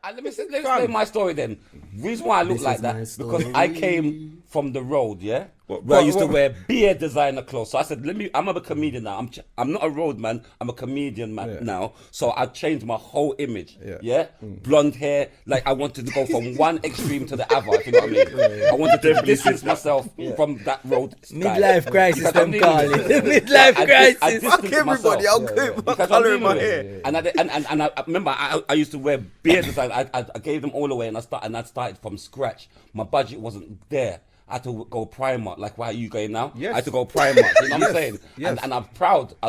Let me explain my story then. Reason why I look like that because I came from the road, yeah, where I used to wear beer designer clothes. So I said, I'm a comedian now. I'm not a road man. I'm a comedian man now. So I changed my whole image. Yeah, blonde hair. Like I wanted to go from one extreme to the other. If you know what I mean? I wanted to distance myself from that road. Midlife crisis, them call it. Midlife crisis. Fuck everybody. I'll keep colouring my hair. And I remember I used to wear beer design. I gave them all away and I started from scratch. My budget wasn't there. I had to go Primark, like why are you going now? Yes. I had to go Primark, you know what I'm saying? Yes. And I was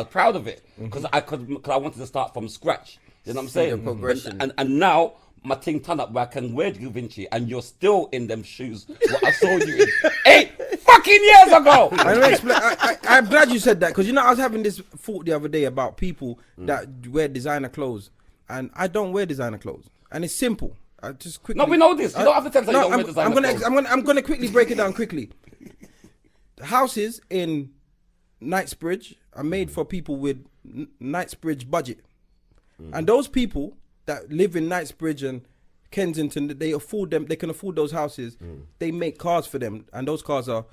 proud of it because I wanted to start from scratch. You know what I'm saying? Progression. And now my thing turned up where I can wear Da Vinci and you're still in them shoes what I saw you in 8 fucking years ago. I'm glad you said that because I was having this thought the other day about people that wear designer clothes and I don't wear designer clothes and it's simple. I just quickly. No, we know this. You don't have to tell us you don't wear designer clothes. I'm gonna quickly break it down quickly. Houses in Knightsbridge are made for people with Knightsbridge budget, and those people that live in Knightsbridge and Kensington, they can afford those houses. They make cars for them, and those cars are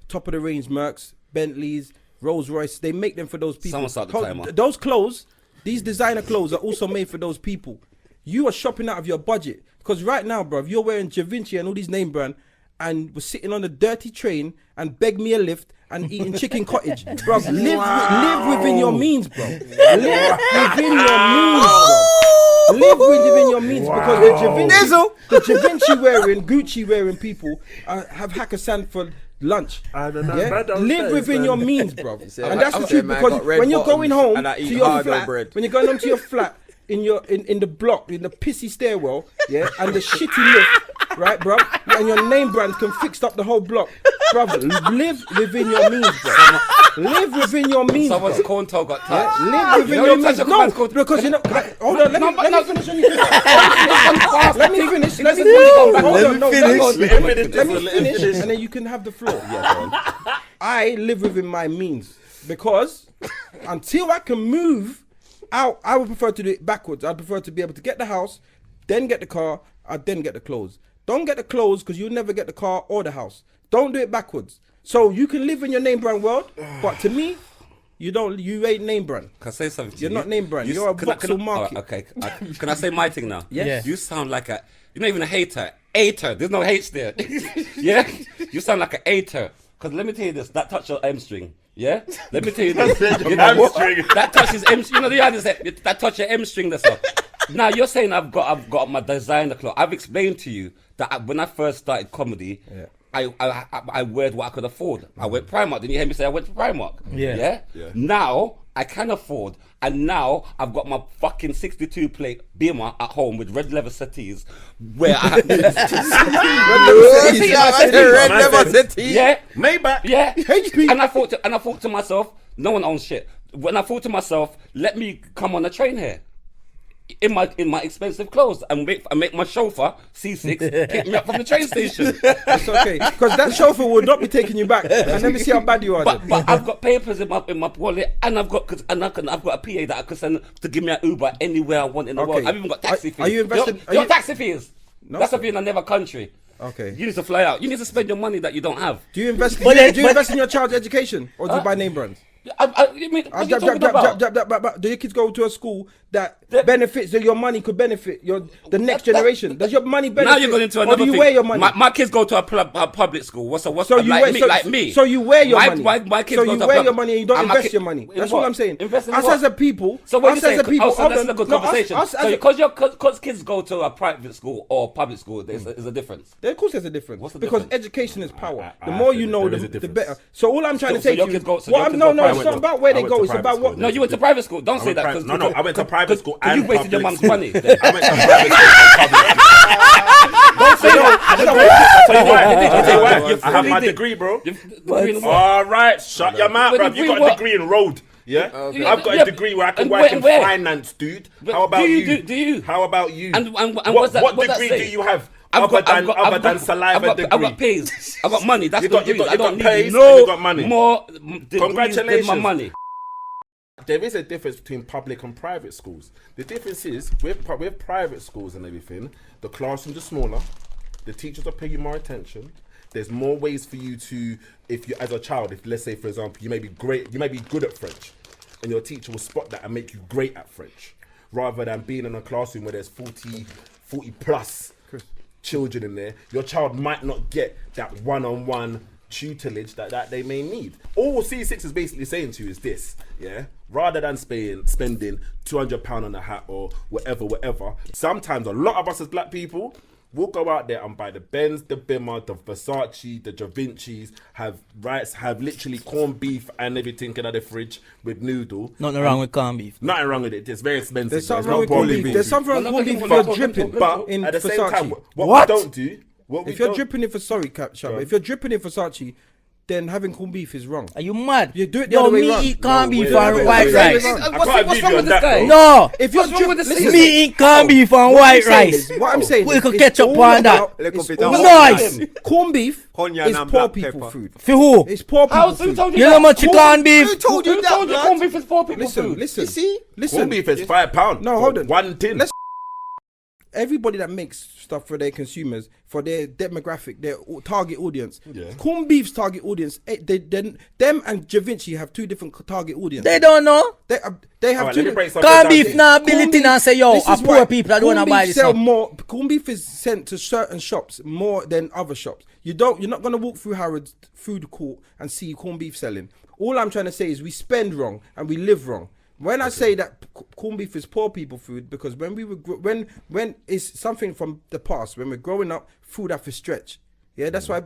top of the range Mercs, Bentleys, Rolls Royce. They make them for those people. Someone start the timer. Those clothes, these designer clothes, are also made for those people. You are shopping out of your budget. Because right now, bro, you're wearing Da Vinci and all these name brand and we're sitting on a dirty train and beg me a lift and eating chicken cottage. Bro, live within your means, bro. Live within your means, bro. Live within your means because the Da Vinci wearing, Gucci wearing people have Hakkasan for lunch. I don't know. Yeah? Live within your means, bro. And that's the truth because when you're going home to your flat, when you're going home to your flat, in the block, in the pissy stairwell, yeah, and the shitty lift, right, bro? And your name brand can fix up the whole block, bro. Live within your means, bro. Live within your means. Someone's corn toe got touched. Live within your means. No, because hold on. Let me finish. Let me finish. Let me finish, and then you can have the floor. I live within my means because until I can move. I would prefer to do it backwards. I'd prefer to be able to get the house, then get the car, then get the clothes. Don't get the clothes because you'll never get the car or the house. Don't do it backwards. So you can live in your name brand world, but to me, you ain't name brand. Can I say something to you? You're not name brand. You're a voxel market. Okay. Can I say my thing now? Yes. You sound like you're not even a hater. Hater. There's no H there. Yeah? You sound like a hater. Because let me tell you this, that touch your M string. Yeah? Let me tell you this. That touches M string. You know the other said that touch your M string that's up. Now you're saying I've got my designer clothes. I've explained to you that when I first started comedy, I wear what I could afford. I went Primark. Didn't you hear me say I went to Primark? Yeah. Now I can afford, and now I've got my fucking 62 plate Beamer at home with red leather settees, where I red leather settees. Yeah, Maybach. Yeah, HP. And I thought to myself, no one owns shit. When I thought to myself, let me come on a train here. In my expensive clothes and make my chauffeur C6 pick me up from the train station. It's okay, because that chauffeur will not be taking you back. And let me see how bad you are. But I've got papers in my wallet, and I've got a PA that I could send to give me an Uber anywhere I want in the world. I've even got taxi fees. Are you invested? Your taxi fees. No, that's a fee in another country. Okay. You need to fly out. You need to spend your money that you don't have. Do you invest? Do you invest in your child's education, or do you buy name brands? You mean, what are you talking about? Do your kids go to a school that benefits, that your money could benefit the next generation? Does your money benefit? Now you're going into another thing. Or do you thing. wear your money? My kids go to a public school. What's so you like me? So you wear your money. My kids so go you to wear your money and you don't invest your money. That's what I'm saying. Invest in us what? As a people. So what you say? So that's a good conversation. So because kids go to a private school or public school, there's a difference. Of course, there's a difference. What's the because difference? education is power. The more you know, the better. So all I'm trying to say to you, it's not about where they go. It's about what. No, you went to private school. Don't say that. No, I went to private school and you wasted your mum's money. I went to private school. Don't say that. I'll tell you why. I have my degree, bro. All right, shut your mouth, bro. You got a degree in road. Yeah, I've got a degree where I can work in finance, dude. How about you? Do you? How about you? And what degree do you have? Other than saliva degree. I've got pays. I've got money. That's you the got I don't pays need no got money. more Congratulations. than my money. there is a difference between public and private schools. The difference is with private schools and everything, the classrooms are smaller, the teachers are paying more attention. There's more ways for you to, if you as a child, if let's say for example you may be good at French, and your teacher will spot that and make you great at French, rather than being in a classroom where there's 40 plus children in there. Your child might not get that one-on-one tutelage that they may need. All C6 is basically saying to you is this, yeah? Rather than spending £200 on a hat or whatever, sometimes a lot of us as black people will go out there and buy the Benz, the Bimmer, the Versace, the Givenchy's, have literally corned beef and everything in the fridge with noodle. Nothing wrong with corned beef. Nothing wrong with it. It's very expensive. There's something wrong with corned beef. There's something wrong with corned beef if you're dripping. But in at the same Versace. time, what we don't do... If you're dripping in Versace, if you're dripping in Versace, then having corned beef is wrong. Are you mad? You do it the other way round. Me eat corned beef and white rice. What's wrong with this guy? No. If you're dripping, Me eat corned beef and white rice. What I'm saying We is, could it's ketchup all on that. about- it's Nice. all Nice. about- Corned beef Onion is and poor black people pepper. food. For who? It's poor people Who food. told you You know that? much corned beef? Who told you Who that, told you blood? corned beef is poor people food? Listen. You see? Corned beef is £5. No, hold on. One tin. Everybody that makes stuff for their consumers, for their demographic, their target audience. Yeah. Corned beef's target audience, them and Givenchy have two different target audiences. They don't know. They have Alright, two let me break different. something Corned down beef to you. now ability now say, yo, This a is poor why people that don't want to corned buy beef this sell stuff. more. Corned beef is sent to certain shops more than other shops. You're not gonna walk through Harrods food court and see corned beef selling. All I'm trying to say is we spend wrong and we live wrong. When I say that corned beef is poor people food, because when we were when it's something from the past, when we're growing up, food have to stretch. Yeah, that's why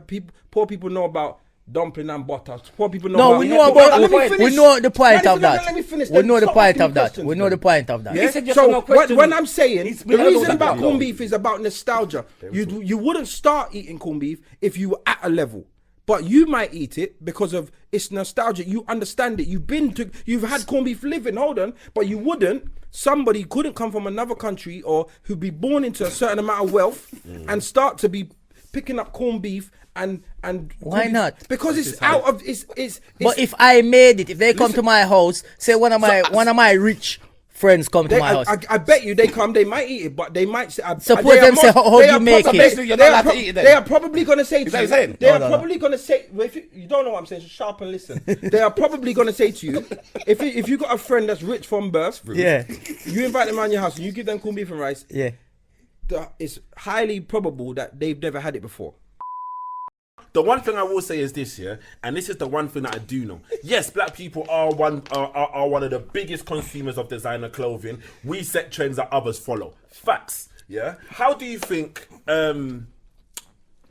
poor people know about dumpling and butter. Poor people know. No, about we know we know the point of that. Let me finish. We know the Stop point asking of that. questions, We know man. the point of that. Yeah? He said yes or So no question. when I'm saying We the don't reason know about that. corned beef is about nostalgia. You wouldn't start eating corned beef if you were at a level. But you might eat it because of it's nostalgic. You understand it. You've had corned beef living. Hold on, but you wouldn't. Somebody couldn't come from another country or who'd be born into a certain amount of wealth and start to be picking up corned beef and Why not? Because it's out of it's. But if I made it, if they come to my house, say one of my rich friends come to my house. I bet you they come. They might eat it, but they might say. Suppose them say, how do you make it? Basically, you're not allowed to eat it then. They are probably going to say to that you. what you're saying? They are No. probably going to say. Well, if you don't know what I'm saying, just sharp and listen. They are probably going to say to you, if you got a friend that's rich from birth, Yeah. you invite them around your house and you give them corned beef and rice. Yeah. It's highly probable that they've never had it before. The one thing I will say is this, yeah, and this is the one thing that I do know. Yes, black people are one of the biggest consumers of designer clothing. We set trends that others follow. Facts, yeah. How do you think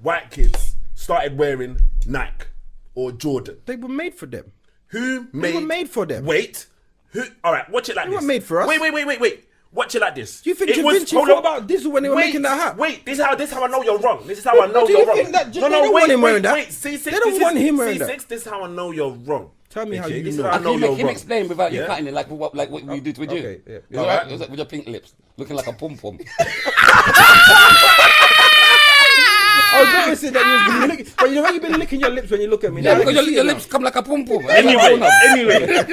white kids started wearing Nike or Jordan? They were made for them. Who They were made for them. Wait, who? All right, watch it like They this. weren't made for us. Wait. Watch it like this. Do you think It was- Givenchy hold thought on. about Diesel when they were making that hat? Wait, this is how I know you're wrong. This is how I know Do you you're wrong. think that they don't want him wearing that? Wait, C6. They don't want him wearing that. C6, this is how I know you're wrong. Tell me how Okay, you this know. is how I know you're Can you wrong. explain without you Yeah? cutting it like what we did with you? Okay, yeah. Is that right? It was like with your pink lips, looking like a pom pom. I was going to say that you've been licking, but you know how you've been licking your lips when you look at me. Yeah, Now I because can see your it now. lips come like a pom pom.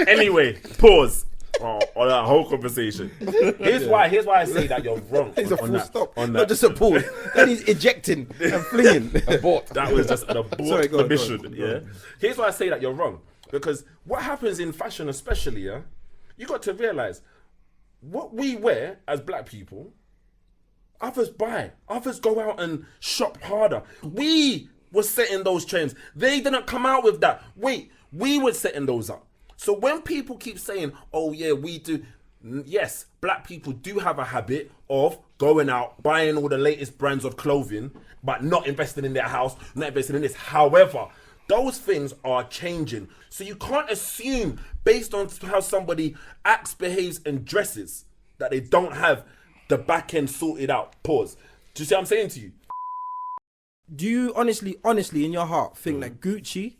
Anyway, pause on that whole conversation. Here's why I say that you're wrong. It's a on full that, stop, on not that. just a pause. Then he's ejecting and flinging. Abort. That was just an abort Sorry, go on, mission. go on. Yeah. Here's why I say that you're wrong. Because what happens in fashion, especially, yeah, you got to realize what we wear as black people, others buy, others go out and shop harder. We were setting those trends. They didn't come out with that. Wait, we were setting those up. So when people keep saying, oh yeah, we do, yes, black people do have a habit of going out, buying all the latest brands of clothing, but not investing in their house, not investing in this. However, those things are changing. So you can't assume based on how somebody acts, behaves, and dresses that they don't have the back end sorted out. Pause. Do you see what I'm saying to you? Do you honestly, in your heart, think that Gucci,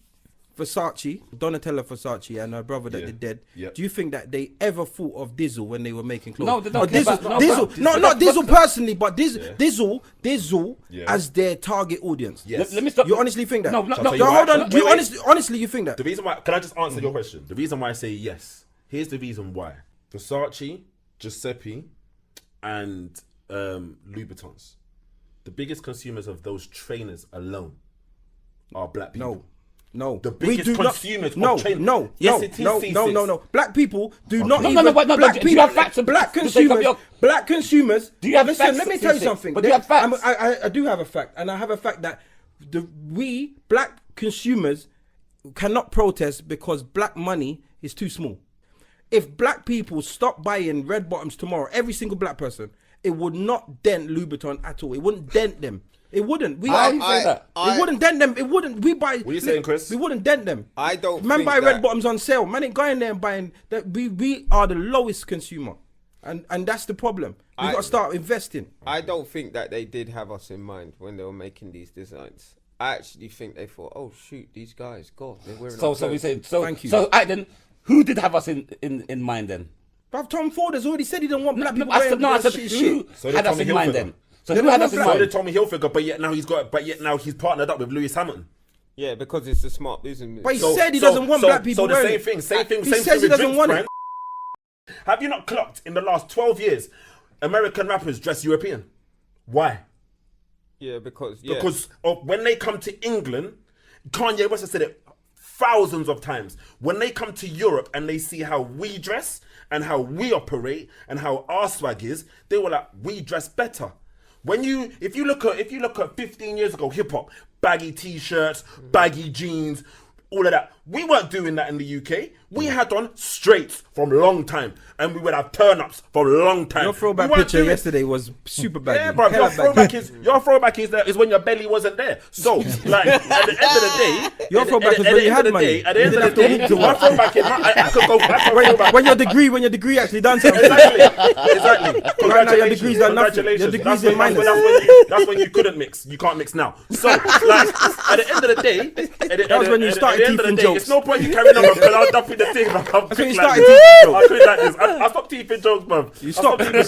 Versace, Donatella Versace, and her brother that Yeah. they're dead, Yeah. do you think that they ever thought of Diesel when they were making clothes? No, they don't Or care Diesel, about- Diesel, not Diesel personally, but Diesel Yeah. as their target audience. Yes. Let me stop. You honestly think that? No, no, So no. I'll tell No, you hold why. on. Wait, Do you wait. honestly you think that? The reason why, can I just answer your question? The reason why I say yes Here's the reason why. Versace, Giuseppe, and Louboutins. The biggest consumers of those trainers alone are black people. No. The biggest consumers of trainers. Yes, it is C6. No. Black people do not No, even... no, black do you have facts? Black To take up consumers... your- Black consumers... Do you have listen, facts, let me tell you C6? something. But do you have facts? I do have a fact. And I have a fact that we, black consumers, cannot protest because black money is too small. If black people stop buying red bottoms tomorrow, every single black person, it would not dent Louboutin at all. It wouldn't dent them. It wouldn't. It wouldn't dent them. It wouldn't. We buy. What are you saying, Chris? We wouldn't dent them. I don't Man think buy that- red bottoms on sale. Man ain't going there and buying that. We are the lowest consumer, and that's the problem. We got to start investing. I don't think that they did have us in mind when they were making these designs. I actually think they thought, oh shoot, these guys, God, they're wearing. So we say. So Thank you. So alright then, who did have us in mind then? But Tom Ford has already said he don't want black people I wearing said, I said shit. who So did had us Tommy in mind Hilfiger. then? So They who don't had want us in black- So did mind? Tommy Hilfiger, but yet now he's partnered up with Lewis Hamilton. Yeah, because it's a smart business. But he said he doesn't want black people So the wearing same it. thing, same He thing says he with doesn't drinks want brand. Have you not clocked in the last 12 years, American rappers dress European? Why? Yeah, because Because of when they come to England, Kanye West has said it thousands of times. When they come to Europe and they see how we dress and how we operate and how our swag is, they were like, we dress better. If you look at 15 years ago, hip hop, baggy t-shirts, baggy jeans, all of that. We weren't doing that in the UK. We had on straights from a long time, and we would have turn-ups for a long time. Your throwback We weren't picture doing- yesterday was super baggy. Yeah, bro. Hella baggy. Your throwback is when your belly wasn't there. So, like, at the end of the day, Your throwback was when you had money. At the end You of the didn't day, have to my throwback is I could go. I could throwback. When your degree actually done something. Exactly. Right now your degree's done nothing. Your degree's in minus. That's when you couldn't mix. You can't mix now. So, like, at the end of the day, That was when you started teething jokes. it's no point you carrying on because I'll dump in the thing. That's when you like started this. teething I jokes. quit like this. I stopped teething jokes, bro. You stopped. You need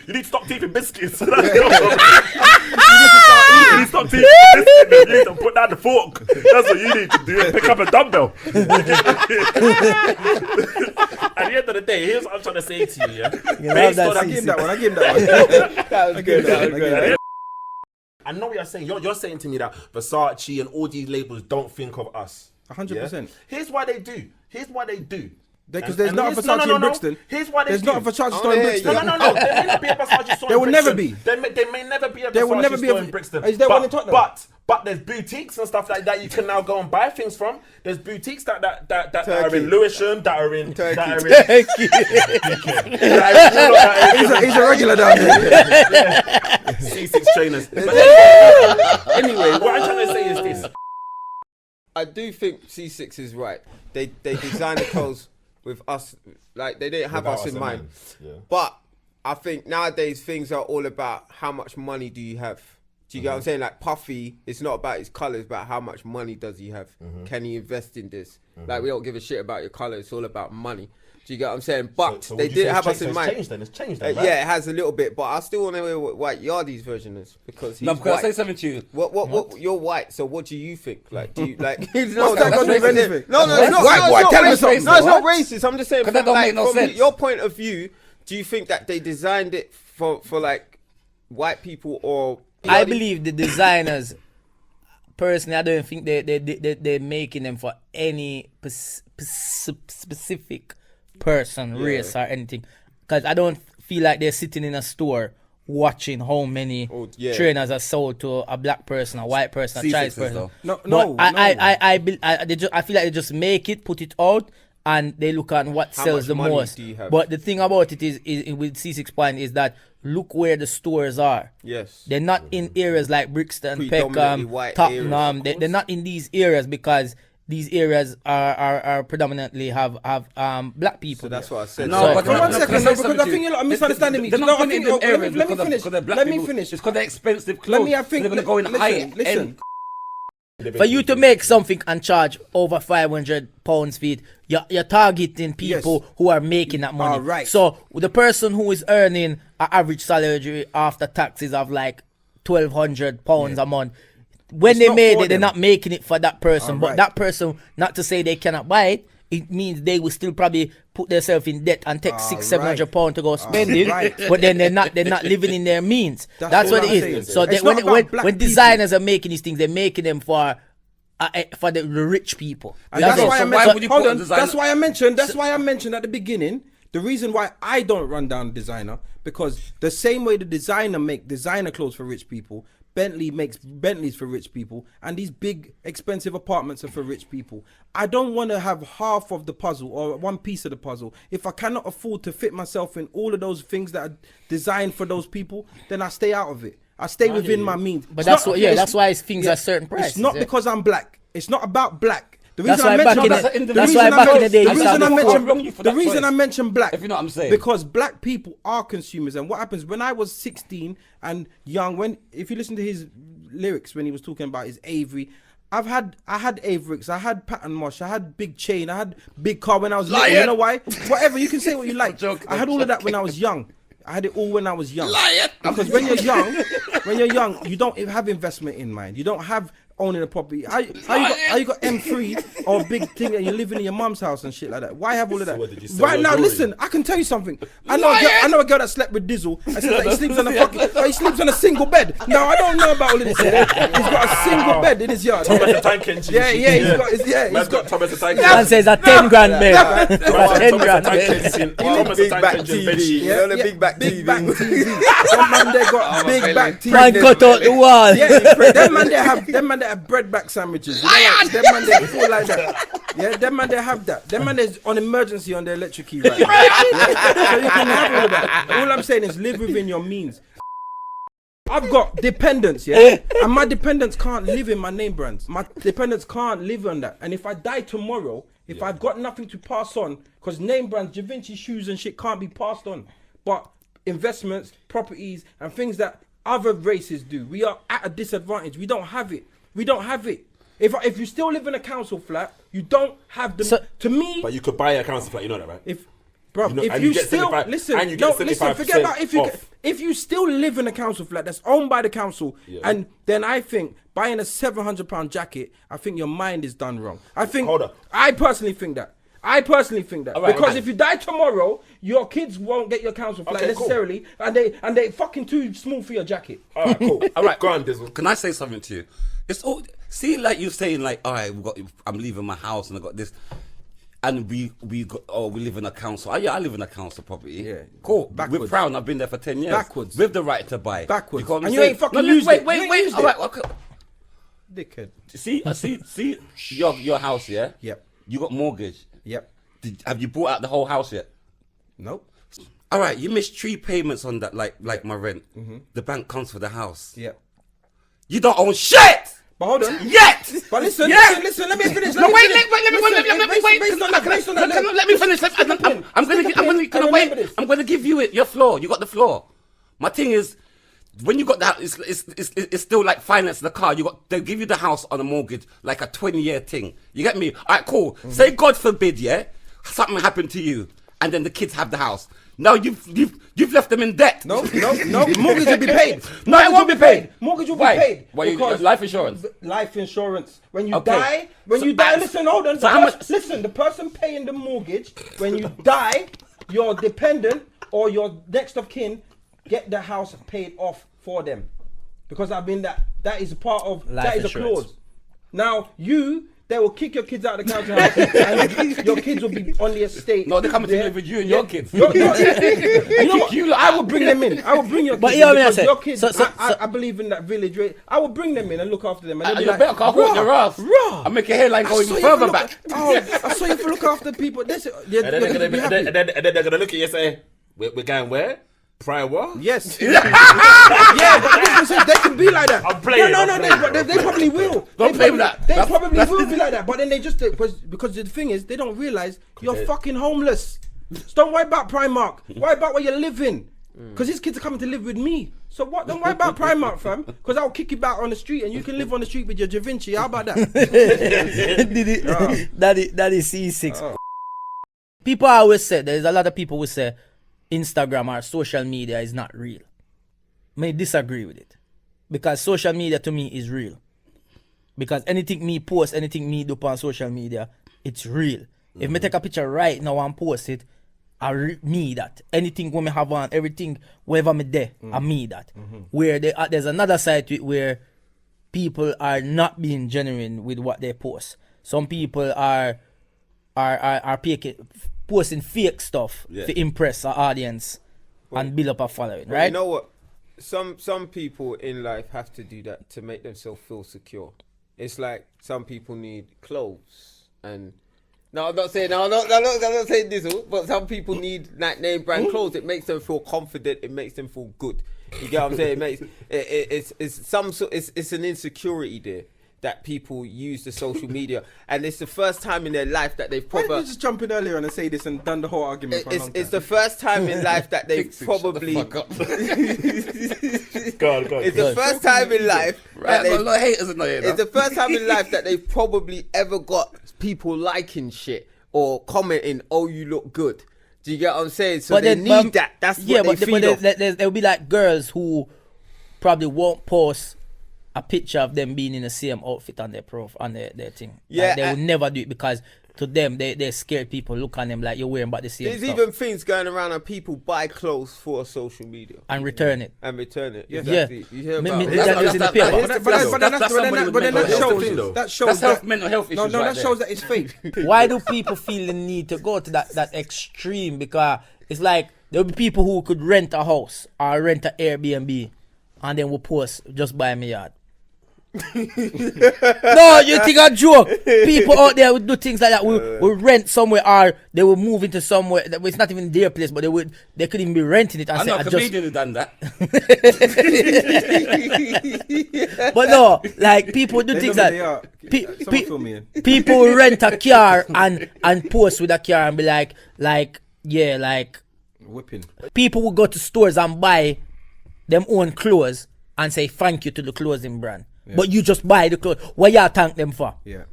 to stop teething biscuits. That's your problem. You need to stop teething biscuits. You need to put down the fork. That's what you need to do. Pick up a dumbbell. At the end of the day, here's what I'm trying to say to you. Yeah? Based on I gave him that one. I gave him that one. that was good. I know what you're saying. You're saying to me that Versace and all these labels don't think of us. 100%. Here's why they do. Because there's not a Versace in Brixton. Here's why they There's do. not a Versace store in yeah, Brixton. No. There may not be a Versace store There in will Brixton. never be. There may never be a There will never Versace be store a- in Brixton. Is there one in Tottenham? But there's boutiques and stuff like that you can now go and buy things from. There's boutiques that are Turkey. in Lewisham, that are in Turkey. He's a regular down there. C6 trainers. But anyway, what I'm trying to say is this. I do think C6 is right. They designed the clothes with us, like they didn't have Without us in mind. Yeah. But I think nowadays things are all about how much money do you have. Do you get what I'm saying? Like Puffy, it's not about his colour, it's about how much money does he have. Can he invest in this? Like we don't give a shit about your colour, it's all about money. Do you get what I'm saying? But So they would you did say have it's us in changed- mind. It's changed then, right? Yeah, it has a little bit, but I still want to know what White Yardy's version is because he's No, because I white. say something to you. What? You're white, so what do you think? Like, do you like? What's that got to do with anything? No, it's not. White boy, tell me racist. something. No, it's not racist. I'm just saying. 'Cause that don't make no from sense. your point of view, do you think that they designed it for like white people or? I believe the designers, personally, I don't think they're making them for any specific person, race, or anything. Because I don't feel like they're sitting in a store watching how many trainers are sold to a black person, a white person, a Chinese person. No. I feel like they just make it, put it out, and they look at what How sells much the money most. do you have? But the thing about it is with C6 Point is that look where the stores are. Yes. They're not in areas like Brixton, Predominantly Peckham, white Tottenham. areas, They're not in these areas because these areas are predominantly have black people. So that's what I said. No, So- but But one second, because because I think you're like misunderstanding me. They're not No, I going think- in them let me- areas let me because finish. they're black Let me people. finish. It's because they're expensive clothes. I think. They're going to go in high Listen. end. For you to make something and charge over £500 for it, you're targeting people Yes. who are making that money. Right. So the person who is earning an average salary after taxes of like £1,200 a month, when It's they not made for it, they're them. not making it for that person. But Right. that person, not to say they cannot buy it, it means they will still probably put themselves in debt and take £600-700 to go spend it. right. But then they're not living in their means. That's all what I'm it saying. is. So It's they, not about black when designers are making these things, they're making them for the rich people. And that's all. why I So why mentioned. would you Hold put on. designer- That's why I mentioned at the beginning. The reason why I don't run down designer, because the same way the designer make designer clothes for rich people, Bentley makes Bentleys for rich people, and these big expensive apartments are for rich people. I don't want to have half of the puzzle or one piece of the puzzle. If I cannot afford to fit myself in all of those things that are designed for those people, then I stay out of it. I stay within my means. But It's that's not- what, it's- that's why things are certain prices. It's not yeah. because I'm black. It's not about black. The That's reason why I back mentioned in black. the- that's why back in the day you The used to reason have I the mentioned wrong you for the that reason choice. I mentioned black. If you know what I'm saying. Because black people are consumers, and what happens when I was 16 and young, if you listen to his lyrics when he was talking about his Avery. I had Avericks, I had pattern wash, I had big chain, I had big car when I was little. You know why? Whatever, you can say what you like. I had all of that when I was young. I had it all when I was young. Because when you're young, you don't have investment in mind. You don't have owning a property. How you got M3 or a big thing and you're living in your mum's house and shit like that? Why have all of that? what, did you sell Right your now, jewelry? listen, I can tell you something. I know a girl that slept with Dizzle and said that he sleeps on he sleeps on a single bed. Now I don't know about all of this. Yeah. He's got a single bed in his yard. Thomas the Tank Engine. He's got Thomas the Tank Man says a 10 grand bed. Thomas $10,000. Thomas the Big Tank back Engine TV. bed sheet. You know the big back Big TV. back TV. That man there got big back TV. Man cut out the wall. Yeah, them man they have bread back sandwiches. You know, like, them man they fall like that. Yeah, them man they have that. Them man is on emergency on the electric key right now. Yeah? So you can have all of that. All I'm saying is live within your means. I've got dependents, yeah, and my dependents can't live in my name brands. My dependents can't live on that. And if I die tomorrow, if I've got nothing to pass on, because name brands, Da Vinci shoes and shit can't be passed on, but investments, properties, and things that other races do, we are at a disadvantage. We don't have it. We don't have it. If you still live in a council flat, you don't have the. So- to me, But you could buy a council flat, you know that, right? if bro, You know- if and you you get still 75 listen, and you get no, listen, 75% forget about off. if you still live in a council flat that's owned by the council, Yeah. and then I think buying a £700 jacket, I think your mind is done wrong. I think Hold up. I personally think that. Because okay. if you die tomorrow, your kids won't get your council flat Okay, cool. necessarily, and they fucking too small for your jacket. All right, cool. All right, Go on, Dizzle. Can I say something to you? It's all see, like you saying, like, all right, I'm leaving my house and I got this, and we live in a council. Oh, yeah, I live in a council property. Yeah. Cool. Backwards. We're proud. I've been there for 10 years. Backwards. With the right to buy. Backwards. You know what I'm And you saying? ain't fucking No, used wait, it. wait, You ain't wait. used All it. right, okay. Dickhead. See your house, yeah. Yep. You got mortgage. Yep. Have you bought out the whole house yet? Nope. All right, you missed 3 payments on that, like my rent. The bank comes for the house. Yep. You don't own shit But hold on. yet. But listen, Yeah. listen. Let me finish. No, wait, let me finish. I'm gonna give you your floor. You got the floor. My thing is, when you got that, it's still like finance the car. They give you the house on a mortgage, like a 20-year thing. You get me? All right, cool. Say God forbid, yeah, something happened to you, and then the kids have the house. Now you've left them in debt. No. Mortgage will be paid. No, it won't be paid. Mortgage will Why? be paid. Why? Because Life insurance. Life insurance. When you Okay. die, listen, hold on. So how much- Listen, the person paying the mortgage, when you die, your dependent or your next of kin get the house paid off for them. Because I've been that is a part of, Life that is insurance. a clause. Now, they will kick your kids out of the council house and your kids will be on the estate. No, they're coming to Yeah. live with you and your kids. You know what? you lot I out. will bring them in. I will bring your kids But in you know what I because say? your kids, So- I believe in that village. Right? I will bring them in and look after them. And they'll be You like, better can't hold your ass. Raw. I make your hairline go I even saw you further for back. I saw you for look after people. This, And then they're gonna be, and then they're gonna look at you and say, "We're going where? Prior what?" Yes. Yeah, but the difference is they can be like that. I'm playing, No, I'm playing, bro. they probably will. Don't They play probably- with that. They That's- probably that's- will be like that. But then they just because the thing is they don't realize you're fucking homeless. So don't worry about Primark. Worry about where you're living. Because these kids are coming to live with me. So what? Don't worry about Primark, fam. Because I'll kick you back on the street and you can live on the street with your Da Vinci. How about that? that is C6. People always say, there's a lot of people who say Instagram or social media is not real. May disagree with it. Because social media to me is real. Because anything me post, anything me do on social media, it's real. If me take a picture right now and post it, me that. Anything when me have on, everything, wherever me there, I me that. Where there's another side to it where people are not being genuine with what they post. Some people are posting fake stuff to impress our audience and build up a following, right? You know what? Some people in life have to do that to make themselves feel secure. It's like some people need clothes and. No, I'm not saying this, but some people need like name brand clothes. It makes them feel confident. It makes them feel good. You get what I'm saying? It makes it's an insecurity there that people use the social media, and it's the first time in their life that they've Why probably. did you just jump in earlier and say this and done the whole argument for a long time? It's the first time in life that they've probably. Shut the fuck up. Go on. It's the first time in life Right, that I've got a lot of haters in there. it's the first time in life that they've probably ever got people liking shit or commenting, "Oh, you look good." Do you get what I'm saying? So they need that. That's what they feed off. There'll be like girls who probably won't post a picture of them being in the same outfit on their their thing. Yeah, Like, they would never do it because to them they're scared people look on them like you're wearing about the same There's stuff even things going around and people buy clothes for social media and return it. and return it. Yeah. Exactly. You hear Me- about me- it? that was in the paper. That shows That's mental health issues. no, right that shows that it's fake. Why do people feel the need to go to that extreme? Because it's like there'll be people who could rent a house or rent an Airbnb and then will post just buy me yard. No, you think I joke? People out there would do things like that. Will rent somewhere or they will move into somewhere that it's not even their place, but they could even be renting it and I say know I a just. comedian who done that. But no, like people do things They like are. pe- Someone fill me in. people will rent a car and post with a car and be like Whipping. people will go to stores and buy them own clothes and say thank you to the clothing brand. Yeah. But you just buy the clothes. What y'all thank them for? Yeah.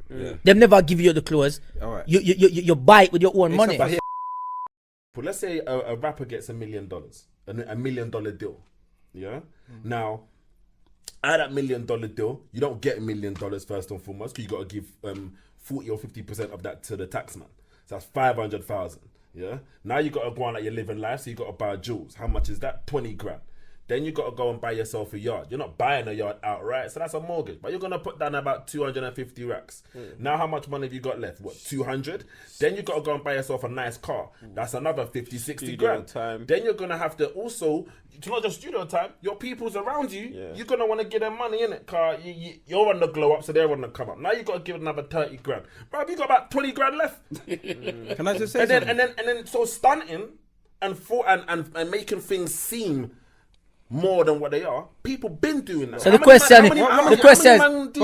Them never give you the clothes. All right. You buy it with your own money. But let's say a rapper gets $1 million, a $1 million deal. Yeah. Now, out of that $1 million deal, you don't get $1 million first and foremost because you got to give 40 or 50% of that to the taxman. So that's 500,000. Yeah. Now you got to go on like your living life, so you got to buy jewels. How much is that? 20 grand. Then you got to go and buy yourself a yard. You're not buying a yard outright, so that's a mortgage. But you're going to put down about 250 racks. Now how much money have you got left? What, 200? Then you got to go and buy yourself a nice car. That's another 50, 60 Studio grand. time. Then you're going to have to also, it's not just studio time, your people's around you, you're going to want to give them money in it. Car, you're on the glow up, so they're on the come up. Now you got to give another 30 grand. Bro, you got about 20 grand left. Can I just say and something? then so stunting and making things seem more than what they are. People been doing that. So the question is- But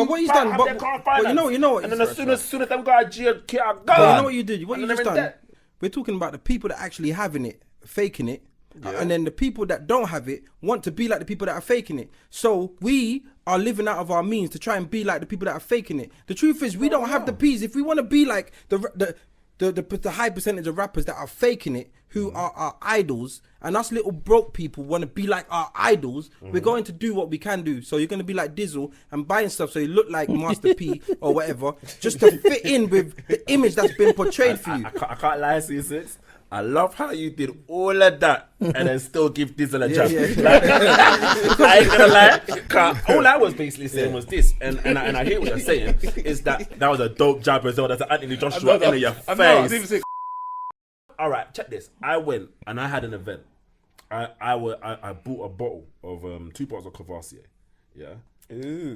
what he's done, but you know what And then he's as done. soon as them guys go, But you know what you did? What And you then just they're in done? debt. We're talking about the people that actually having it, faking it, and then the people that don't have it want to be like the people that are faking it. So we are living out of our means to try and be like the people that are faking it. The truth is, we don't have the peas. If we want to be like the high percentage of rappers that are faking it, who are our idols, and us little broke people want to be like our idols, we're going to do what we can do. So you're going to be like Dizzle and buying stuff so you look like Master P or whatever, just to fit in with the image that's been portrayed for you. I can't lie to you, Six. I love how you did all of that and then still give Dizzle a jab. I ain't gonna lie. 'Cause all I was basically saying was this, and I hear what you're saying, is that was a dope jab as well. That's an Anthony Joshua in your face. All right, check this. I went and I had an event. I bought a bottle of 2 bottles of Cavassier. Yeah.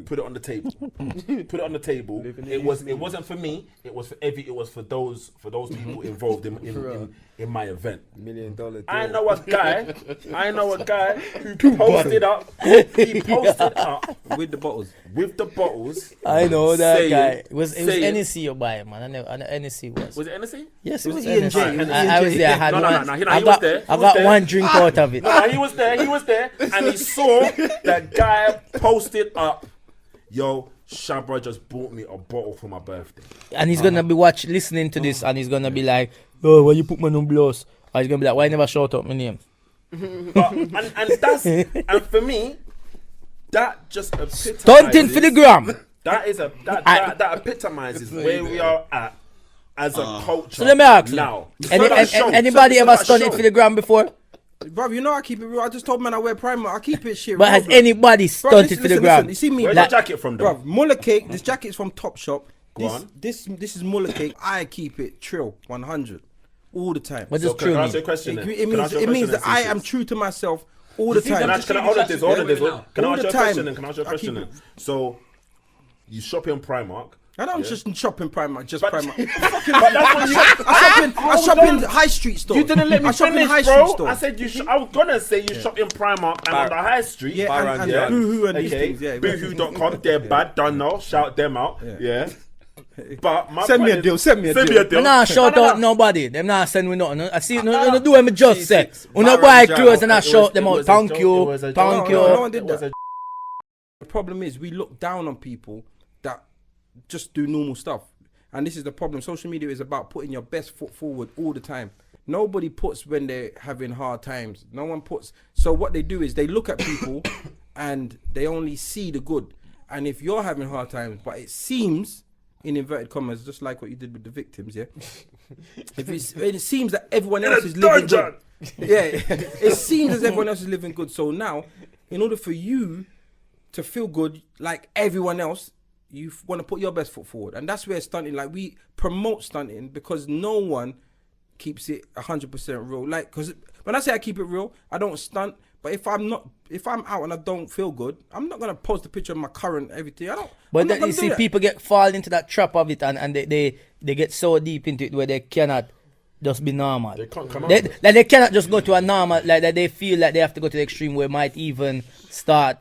Put it on the table. Put it on the table. It wasn't for me. It was for those people involved in my event. $1 million deal. I know a guy who posted up. He posted up With the bottles. with the bottles. I know that saying- guy. It was saying- NEC you buy, man. I know NEC was. Was it NSC? Yes, it It was was NEC. E&J. I was there. I had No, one. he I was got there. He I was got there. one drink out of it. No, he was there, and he saw that guy posted up, yo, Shabra just bought me a bottle for my birthday. And he's gonna be listening to this, and he's gonna be like, "Oh, why you put my name blows?" Or he's gonna be like, "Why you never shout out my name?" But, and for me, that just epitomizes. Stunting for the gram. That epitomizes where we are at as a culture. So let me ask you. Now, Anybody ever stunted for the gram before? Bro, you know I keep it real. I just told man I wear primer. I keep it shit. But real, has bro. anybody Bro, stunted for the gram? You see me? Where's Like- your jacket from, though? Bro, Muller Cake. This jacket's from Topshop. Go on. This is Muller Cake. I keep it trill 100 all the time. What So does can true I ask you a mean? question? then? It Can I ask you a means question that then, I Cecil? am true to myself all the see, time. Can I hold it this? Hold it this. Can I All ask the you a time. question? Then? Can I ask you a I question? keep Then? So, you shop in Primark. I don't just shop in Primark, just But- Primark. But that's what you. I shop in high street store. You didn't let me I shop in finish, high bro. street store. I said I was gonna say you shop in Primark and on the high street. Yeah, and yeah. Boohoo and these Okay. things. Yeah, Boohoo.com. They're bad. Don't know. Shout them out. Yeah. But my Send me point a is- deal, send me a Send deal. me a deal. Me nah shout No, no, out no. nobody. Them nah send me nothing. I see no do what me just say. Una buy clothes and I shout them out. Thank you. Thank No you. one did that. The problem is we look down on people that just do normal stuff. And this is the problem. Social media is about putting your best foot forward all the time. Nobody puts when they're having hard times. No one puts. So what they do is they look at people and they only see the good. And if you're having hard times, but it seems, in inverted commas, just like what you did with the victims, yeah? It seems that everyone else is living good. Yeah, it seems as everyone else is living good. So now, in order for you to feel good like everyone else, you want to put your best foot forward. And that's where stunting, like we promote stunting because no one keeps it 100% real. Like, because when I say I keep it real, I don't stunt. But if I'm out and I don't feel good, I'm not gonna post a picture of my current everything. I don't. But I'm not that, gonna you do see, that. people fall into that trap of it, and they get so deep into it where they cannot just be normal. They can't come out. Like they cannot just go to a normal, like that. They feel like they have to go to the extreme where it might even start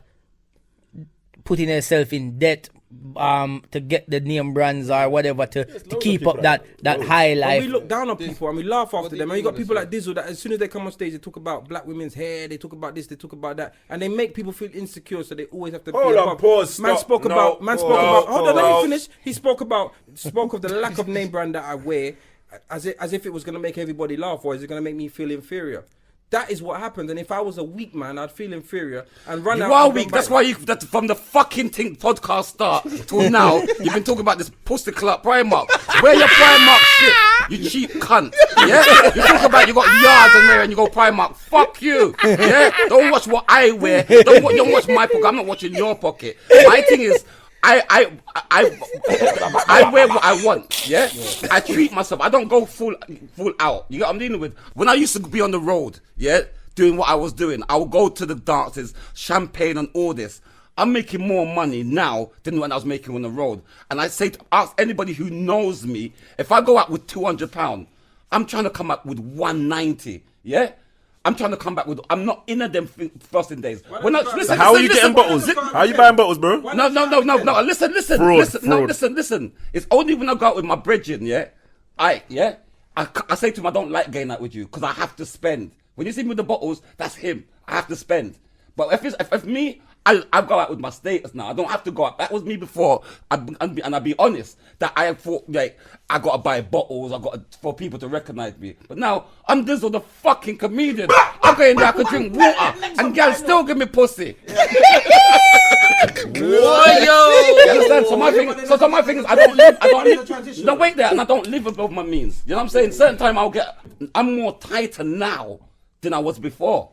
putting themselves in debt to get the name brands or whatever to keep up that high And life. we look down on people and we laugh after do them. you And you got mean people when like Dizzle that as soon as they come on stage, they talk about black women's hair, they talk about this, they talk about that, and they make people feel insecure, so they always have to Hold be on, above. pause, Man stop. spoke No, about. Hold on, let pause. me finish. He spoke of the lack of name brand that I wear, as if it was gonna make everybody laugh, or is it gonna make me feel inferior? That is what happens. And if I was a weak man, I'd feel inferior and run You out. are and go weak. That's back. why that from the fucking thing podcast start till now, you've been talking about this pussy club Primark. Wear your Primark shit, you cheap cunt. Yeah, you talk about you got yards and there and you go Primark. Fuck you. Yeah, don't watch what I wear. Don't watch my pocket. I'm not watching your pocket. My thing is. I wear what I want, yeah? I treat myself. I don't go full out. You know what I'm dealing with? When I used to be on the road, yeah, doing what I was doing, I would go to the dances, champagne and all this. I'm making more money now than when I was making on the road. And I say to ask anybody who knows me, if I go out with £200, I'm trying to come up with 190, yeah? I'm trying to come back with. I'm not in them fasting days. When I, listen, How are you listen, getting bottles? listen. How are you buying bottles, bro? No. Listen. Fraud. Listen. It's only when I go out with my brethren, yeah. I say to him, I don't like going out with you because I have to spend. When you see me with the bottles, that's him. I have to spend. But if me, I go out with my status now. I don't have to go out. That was me before. And I'll be honest that I thought like I gotta buy bottles. For people to recognize me. But now I'm Dizzle the fucking comedian. I'm going there. I can drink water and girls still give me pussy. You understand? So my thing is I don't live. No, wait there, and I don't live above my means. You know what I'm saying? Certain time I'm more tighter now than I was before.